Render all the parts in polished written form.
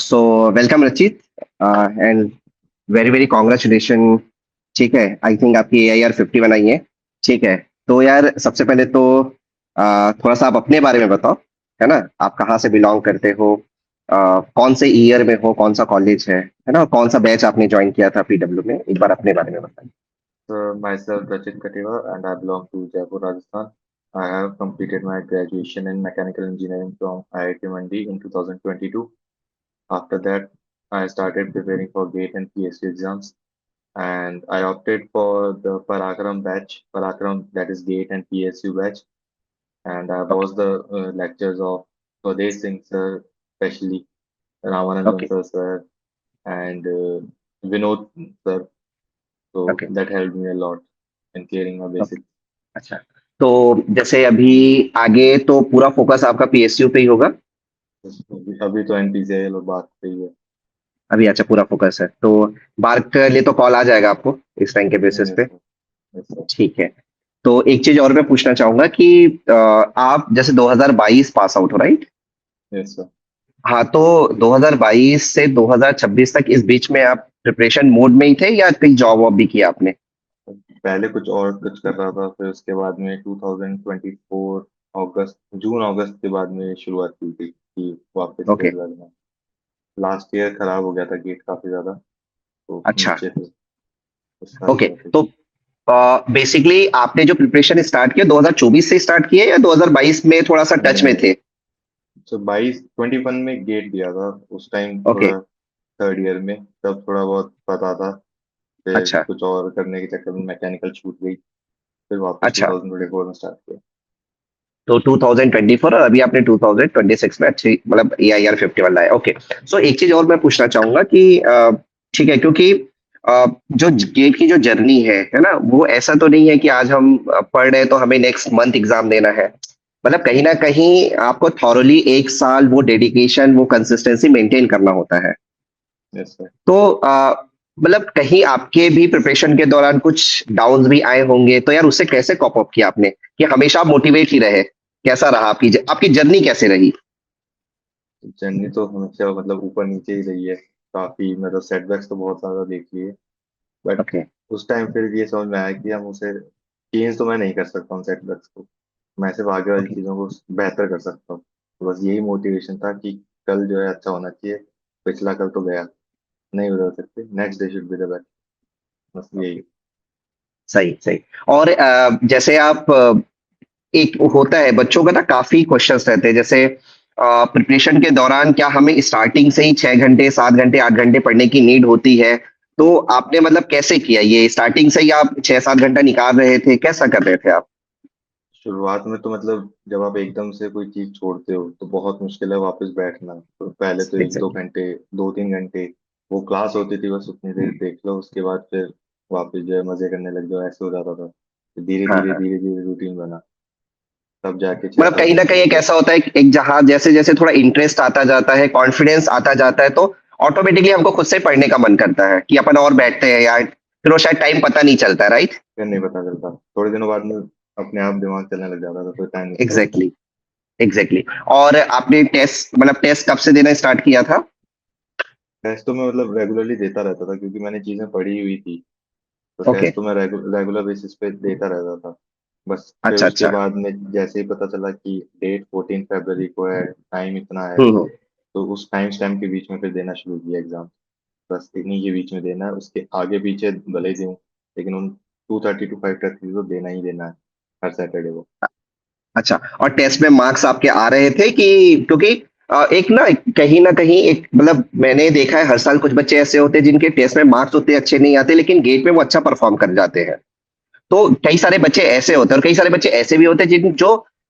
So welcome रचित and very very congratulation. ठीक है, आई थिंक आपकी AIR 50 बनाई है। ठीक है, तो यार सबसे पहले तो थोड़ा सा आप अपने बारे में बताओ, है ना? आप कहाँ से बिलोंग करते हो, कौन से ईयर में हो, कौन सा कॉलेज है ना? और कौन सा बैच आपने ज्वाइन किया था PW में, एक बार अपने बारे में बताइए। Myself Rachit Kativa and I belong to Jaipur, Rajasthan. I have completed my graduation in mechanical engineering from IIT Mandi in 2022. After that, I started preparing for GATE and PSC exams and I opted for the Parakram batch, Parakram that is GATE and PSU batch. And I okay was the lectures of Swadesh Singh sir, especially Ramanand okay sir and Vinod sir. So okay that helped me a lot in clearing my okay. basics. अच्छा, तो जैसे अभी आगे तो पूरा focus आपका PSU पे ही होगा। अभी तो NPCIL और बात पे ही है। अभी अच्छा पूरा फोकस है, तो बार के लिए तो कॉल आ जाएगा आपको इस टाइम के बेसिस यस पे। सर। Yes sir. ठीक है, तो एक चीज और मैं पूछना चाहूंगा कि आप जैसे 2022 पास आउट हो, राइट? Yes sir. हाँ, तो 2022 से 2026 तक इस बीच में आप प्रिपरेशन मोड में ही थे या कहीं जॉब वॉब भी किया आपने? पहले कुछ और कुछ कर रहा था फिर उसके बाद में 2024 अगस्त जून अगस्त के बाद में शुरुआत की थी कि वापस से ओके। लगना। लास्ट ईयर खराब हो गया था गेट काफी ज्यादा तो अच्छा। नीचे थे उस कारण ओके, वापस। तो बेसिकली आपने जो प्रिपरेशन स्टार्ट किया 2024 से स्टार्ट किया या 2022 में थोड़ा सा टच में नहीं थे? तो 22 21 में गेट दिया था उस टाइम ओके। थोड़ा थर्ड ईयर में तब थोड़ा बहुत पता था। फिर अच्छा। कुछ और करने के चक्कर में मैकेनिकल छूट गई फिर वापस अच्छा, 2024 में स्टार्ट किया। तो 2024 और अभी आपने 2026 में अच्छी मतलब AIR 51 लाया। ओके, सो एक चीज और मैं पूछना चाहूंगा कि ठीक है, क्योंकि जो गेट की जो जर्नी है ना, वो ऐसा तो नहीं है कि आज हम पढ़ रहे हैं तो हमें नेक्स्ट मंथ एग्जाम देना है। मतलब कहीं ना कहीं आपको थॉरली एक साल वो डेडिकेशन, वो कंसिस्टेंसी मेंटेन करना होता है। Yes sir. तो मतलब कहीं आपके भी प्रिपरेशन के दौरान कुछ डाउन्स भी आए होंगे, तो यार उससे कैसे कॉप अप किया आपने कि हमेशा आप मोटिवेट ही रहे? कैसा रहा आपकी जर्नी कैसे रही? जर्नी तो हमेशा मतलब ऊपर नीचे ही रही है। काफी मतलब सेटबैक्स तो बहुत ज्यादा देख लिए बट ओके। उस टाइम फिर ये समझ में आया कि हम उसे चेंज तो मैं नहीं कर सकता हूँ सेटबैक्स को। मैं सिर्फ आगे वाली ओके। चीजों को बेहतर कर सकता हूँ तो बस यही मोटिवेशन था कि कल जो है अच्छा होना चाहिए। पिछला कल तो गया नहीं बदल सकते next day should be the best. बस यही। सही सही। और जैसे आप एक होता है बच्चों का ना, काफी क्वेश्चंस रहते हैं, जैसे प्रिपरेशन के दौरान क्या हमें स्टार्टिंग से ही 6 घंटे 7 घंटे 8 घंटे पढ़ने की नीड होती है? तो आपने मतलब कैसे किया ये? स्टार्टिंग से ही आप 6 7 घंटा निकाल रहे थे, कैसा कर रहे थे आप? शुरुआत में तो मतलब जब आप एकदम से कोई चीज छोड़ते हो तो बहुत मुश्किल है वापस बैठना तो पहले तो एक दो एग्जैक्टली। घंटे 2 3 घंटे वो क्लास होती थी बस उतनी देर देख लो उसके बाद फिर वापस जो है मजे करने लग जाओ ऐसे हो जाता था। धीरे हाँ धीरे हाँ। धीरे धीरे रूटीन बना तब जाके छह मतलब सात कहीं ना घंटे कहीं एक ऐसा होता है कि एक जहां जैसे जैसे थोड़ा इंटरेस्ट आता जाता है, कॉन्फिडेंस आता जाता है, तो ऑटोमेटिकली हमको खुद से पढ़ने का मन करता है कि अपन और बैठते हैं यार, फिर वो शायद टाइम पता नहीं चलता है, राइट? फिर नहीं पता चलता थोड़े दिनों बाद में अपने आप दिमाग चलने लग जाता था तो टाइम नहीं पता चलता। एग्जैक्टली। एग्जैक्टली। और आपने टेस्ट मतलब टेस्ट कब से देना स्टार्ट किया था? टेस्ट तो मैं मतलब रेगुलरली देता रहता था क्योंकि मैंने चीजें पढ़ी हुई थी तो ओके। टेस्ट तो मैं रेगुलर बेसिस पे देता रहता था। बस फिर अच्छा उसके अच्छा। बाद में जैसे ही पता चला कि डेट 14 फरवरी को है टाइम इतना है हम्म। तो उस टाइम स्टैम्प के बीच में फिर देना शुरू किया एग्जाम। बस इन्हीं के बीच में देना है उसके आगे पीछे भले ही दूं लेकिन उन 2:30 to 5:30 तो देना ही देना है हर सैटरडे को। अच्छा, और टेस्ट में मार्क्स आपके आ रहे थे कि? क्योंकि एक ना कहीं एक मतलब मैंने देखा है हर साल कुछ बच्चे ऐसे होते हैं जिनके टेस्ट में मार्क्स उतने अच्छे नहीं आते, लेकिन गेट में वो अच्छा परफॉर्म कर जाते हैं। तो कई सारे बच्चे ऐसे होते हैं और कई सारे बच्चे ऐसे भी होते हैं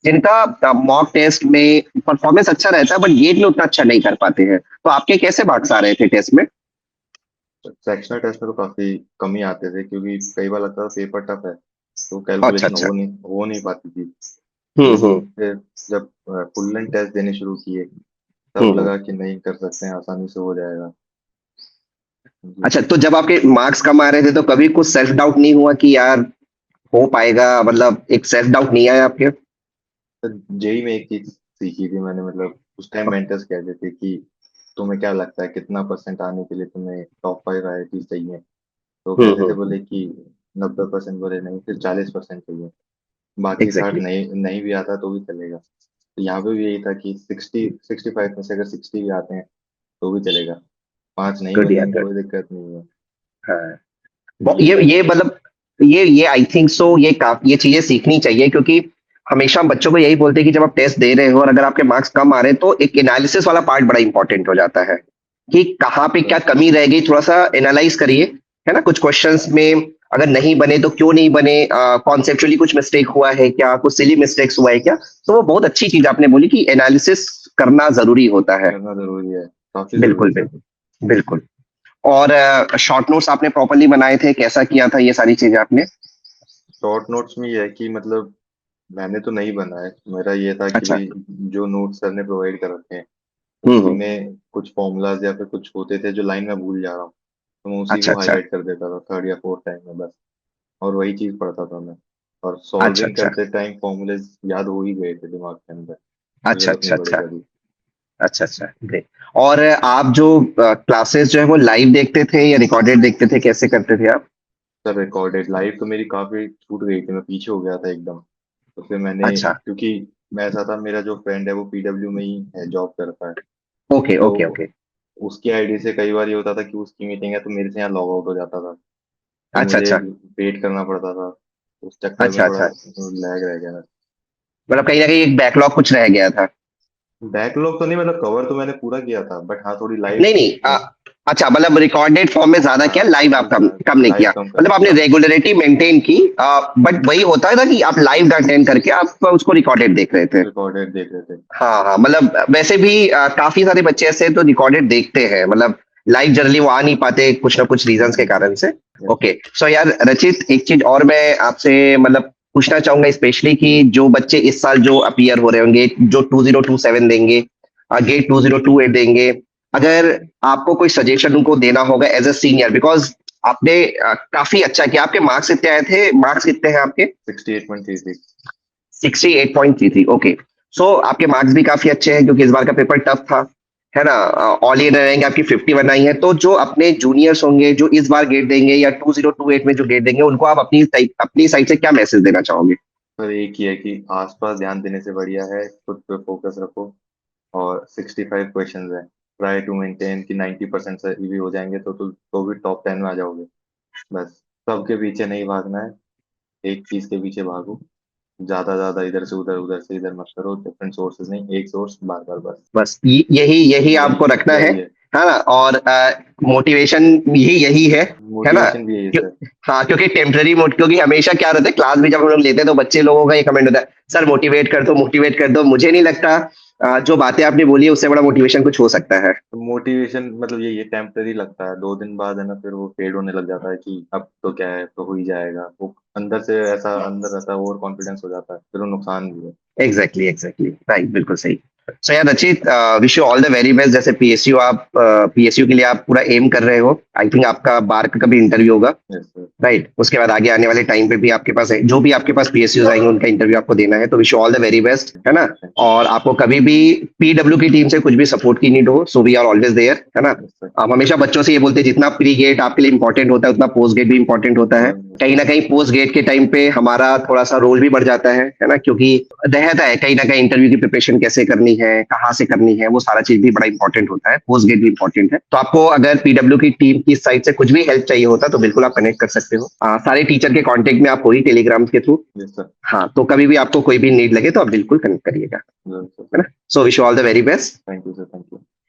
जिनका मॉक टेस्ट में परफॉर्मेंस अच्छा रहता है बट गेट में उतना अच्छा नहीं कर पाते हैं। तो आपके कैसे मार्क्स आ रहे थे टेस्ट में? सेक्शनल टेस्ट में तो काफी कम ही आते थे क्योंकि कई बार लगता था पेपर टफ है तो अच्छा कैलकुलेशन अच्छा। हो नहीं पाती थी। लेकिन हम्म। फिर जब फुल लेंथ टेस्ट देने शुरू किए तब हम्म। लगा कि नहीं कर सकते हैं आसानी से हो जाएगा। जी। अच्छा, तो जब आपके मार्क्स कम आ रहे थे तो कभी कुछ सेल्फ डाउट नहीं हुआ कि यार हो पाएगा? मतलब एक सेल्फ डाउट नहीं आया आपके? तो जेई में एक चीज सीखी थी मैंने मतलब उस टाइम मेंटर्स कहते थे कि तुम्हें क्या लगता है कितना परसेंट आने के लिए तुम्हें टॉप 5 IIT चाहिए? तो कहते थे, हम्म। बोले कि 90%, बोले नहीं फिर 40% चाहिए, बाकी 60 एग्जैक्टली। नहीं नहीं भी आता तो भी चलेगा। तो यहाँ पे भी यही था कि 65 में से अगर 60 भी आते हैं तो भी चलेगा, 5 नहीं गुड बने यार, गुड। कोई दिक्कत नहीं है। हाँ। ये था। ये मतलब ये आई थिंक सो ये चीजें सीखनी चाहिए, क्योंकि हमेशा हम बच्चों को यही बोलते हैं कि जब आप टेस्ट दे रहे हो और अगर आपके मार्क्स कम आ रहे हैं तो एक एनालिसिस वाला पार्ट बड़ा इंपॉर्टेंट हो जाता है कि कहाँ पे क्या कमी रह गई, थोड़ा सा एनालाइज करिए, है ना। कुछ क्वेश्चंस में अगर नहीं बने तो क्यों नहीं बने, कॉन्सेप्चुअली कुछ मिस्टेक हुआ है क्या, कुछ सिली मिस्टेक्स हुआ है क्या। तो वो बहुत अच्छी चीज आपने बोली कि एनालिसिस करना जरूरी होता है। करना जरूरी है, काफी जरूरी बिल्कुल है सर। बिल्कुल। बिल्कुल। और शॉर्ट नोट्स आपने प्रॉपरली बनाए थे, कैसा किया था ये सारी चीजें आपने? शॉर्ट नोट्स में ये है कि मतलब मैंने तो नहीं बनाया, मेरा ये था कि अच्छा। भाई जो नोट्स सर ने प्रोवाइड कर रखे हैं उसी हम्म। में कुछ फॉर्मूलाज या फिर कुछ होते थे जो लाइन में भूल जा रहा हूँ, तो मैं उसी अच्छा को अच्छा। हाईलाइट कर देता था थर्ड या फोर्थ टाइम में बस, और वही चीज पढ़ता था मैं। और अच्छा सॉल्विंग अच्छा। करते टाइम फॉर्मूले याद हो ही गए थे दिमाग के अंदर, अच्छा जरूरत नहीं अच्छा पड़ी अच्छा। कभी। अच्छा अच्छा, ग्रेट। और आप जो क्लासेस जो है वो लाइव देखते थे या रिकॉर्डेड देखते थे, कैसे करते थे आप? सर रिकॉर्डेड, लाइव तो मेरी काफी छूट गई थी, मैं पीछे हो गया था एकदम। तो फिर मैंने, अच्छा। क्योंकि मैं ऐसा था, मेरा जो फ्रेंड है वो PW में ही है, जॉब करता है। ओके तो ओके ओके। उसकी आईडी से कई बार ये होता था कि उसकी मीटिंग है तो मेरे से यहाँ लॉग आउट हो जाता था, तो अच्छा मुझे अच्छा। वेट करना पड़ता था। उस चक्कर में अच्छा थोड़ा अच्छा। लैग रह गया। मतलब कहीं ना कहीं एक बैकलॉग कुछ रह गया था। बैकलॉग तो नहीं, मतलब कवर तो मैंने पूरा किया था, बट हाँ थोड़ी नहीं लाइव। नहीं, अच्छा, मतलब रिकॉर्डेड फॉर्म में ज्यादा किया, हाँ, लाइव आप कम नहीं किया। लाइव कम मतलब आपने कम। रेगुलरिटी मेंटेन की, बट वही होता है ना कि आप लाइव अटेंड करके आप उसको रिकॉर्डेड देख रहे थे। रिकॉर्डेड देख रहे थे। हाँ हाँ, मतलब वैसे भी काफी सारे बच्चे ऐसे हैं तो रिकॉर्डेड देखते हैं, मतलब लाइव जनरली वो आ नहीं पाते कुछ ना कुछ रीजंस के कारण से। Yes sir. ओके। सो यार रचित, एक चीज और मैं आपसे मतलब पूछना चाहूंगा स्पेशली कि जो बच्चे इस साल जो अपीयर हो रहे होंगे, जो 2027 देंगे, गेट 2028 देंगे, अगर आपको कोई सजेशन उनको देना होगा एज अ सीनियर, बिकॉज आपने काफी अच्छा किया। आपके मार्क्स कितने आए थे, मार्क्स कितने हैं आपके? 68.33। 68.33। ओके। सो आपके मार्क्स भी काफी अच्छे हैं क्योंकि इस बार का पेपर टफ था, है ना। ऑल ईयर रहेंगे, आपकी 51 आई है। तो जो अपने जूनियर्स होंगे जो इस बार गेट देंगे या 2028 में जो गेट देंगे, उनको आप अपनी साइड से क्या मैसेज देना चाहोगे? सर एक ही है कि आसपास ध्यान देने से बढ़िया है खुद पे फोकस रखो। और 65 क्वेश्चंस है, ट्राई टू मेंटेन कि 90% से भी हो जाएंगे तो भी टॉप 10 में आ जाओगे। बस सबके पीछे नहीं भागना है, एक चीज के पीछे भागो। ज्यादा ज्यादा इधर से उधर, उधर से इधर मत करो, डिफरेंट सोर्सेज नहीं, एक सोर्स बार बार बस। बस यही यही वही आपको रखना है यही है। है ना। और मोटिवेशन यही यही है ना। मोटिवेशन भी यही है क्यों? सर। हाँ, क्योंकि टेम्पररी मोड, क्योंकि हमेशा क्या रहता है क्लास में जब हम लोग लेते हैं तो बच्चे लोगों का ये कमेंट होता है, सर मोटिवेट कर दो, मोटिवेट कर दो। मुझे नहीं लगता जो बातें आपने बोली है उससे बड़ा मोटिवेशन कुछ हो सकता है। मोटिवेशन मतलब यही है, टेम्पररी लगता है, 2 दिन बाद है ना फिर वो फेड होने लग जाता है कि अब तो क्या है, तो हो ही जाएगा। वो अंदर से ऐसा अंदर रहता है, ओवर कॉन्फिडेंस हो जाता है, फिर वो नुकसान भी है। एग्जैक्टली एग्जैक्टली, राइट, बिल्कुल सही। सो यार रचित, wish you all the very best. जैसे पीएसयू, आप पीएसयू के लिए आप पूरा एम कर रहे हो, आई थिंक आपका बार का कभी इंटरव्यू होगा, यस सर। राइट। उसके बाद आगे आने वाले टाइम पे भी आपके पास है, जो भी आपके पास पीएसयू आएंगे उनका इंटरव्यू आपको देना है, तो wish you all the very best, है ना। थैंक यू और सर। आपको कभी भी पीडब्ल्यू की टीम से कुछ भी सपोर्ट की नीड हो, so we are always there, है ना। Yes sir. हम हमेशा बच्चों से ये बोलते हैं जितना प्री गेट आपके लिए इंपॉर्टेंट होता है उतना पोस्ट गेट भी इंपॉर्टेंट होता है। कहीं ना कहीं पोस्ट गेट के टाइम पे हमारा थोड़ा सा रोल भी बढ़ जाता है ना, क्योंकि रहता है कहीं ना कहीं इंटरव्यू की प्रिपरेशन कैसे करनी है, कहाँ से करनी है, वो सारा चीज भी बड़ा इंपॉर्टेंट होता है, पोस्ट गेट भी इंपॉर्टेंट है। तो आपको अगर पीडब्ल्यू की टीम की साइड से कुछ भी हेल्प चाहिए होता तो बिल्कुल आप कनेक्ट कर सकते हो। सारे टीचर के कांटेक्ट में आप हो ही टेलीग्राम के थ्रू। Yes sir. हाँ, तो कभी भी आपको कोई भी नीड लगे तो आप बिल्कुल कनेक्ट करिएगा, जरूर सर। है ना। So wish you all the very best. Thank you sir.